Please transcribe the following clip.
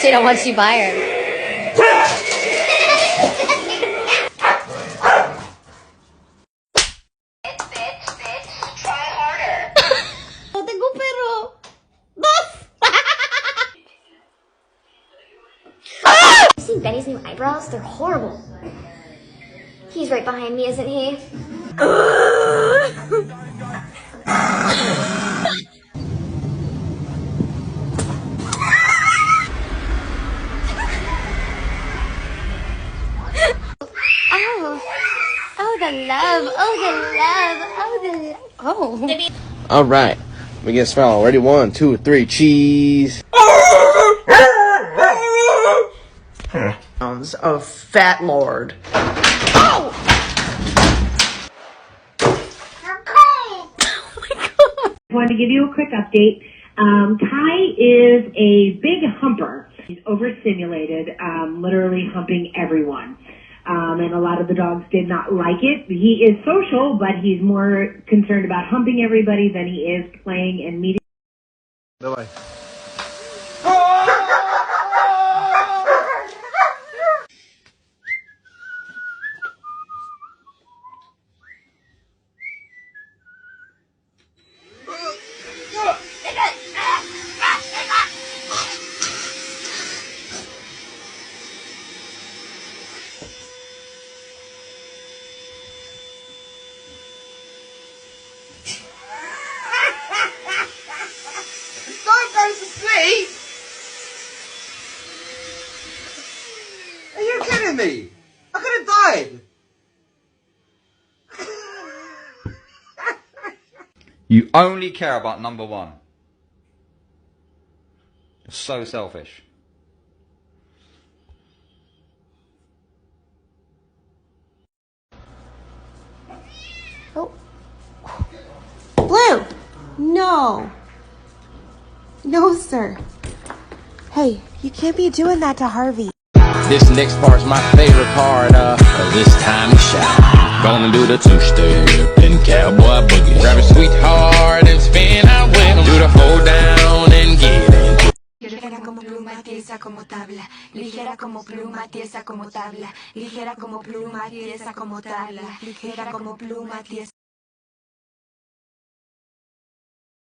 She don't want you by her. Tengo perro. Dos. Seen Benny's new eyebrows? They're horrible. He's right behind me, isn't he? Oh, the love. Oh, the love. Oh, the love. Oh. All right, we get smell. Ready? 1, 2, 3, cheese. Sounds of Fat Lord. Wanted to give you a quick update. Kai is a big humper. He's overstimulated, literally humping everyone. And a lot of the dogs did not like it. He is social, but he's more concerned about humping everybody than he is playing and meeting. Давай. Don't go to sleep! Are you kidding me? I could have died! You only care about number one. You're so selfish. Oh. Blue! No. No, sir. Hey, you can't be doing that to Harvey. This next part's my favorite part, this time to shine. Gonna do the two-step and cowboy boogie. Grab a sweetheart and spin out with 'em. Do the hold down and get into it. Ligera como pluma, tiesa como tabla. Ligera como pluma, tiesa como tabla. Ligera como pluma, tiesa como tabla. Ligera como pluma, tiesa.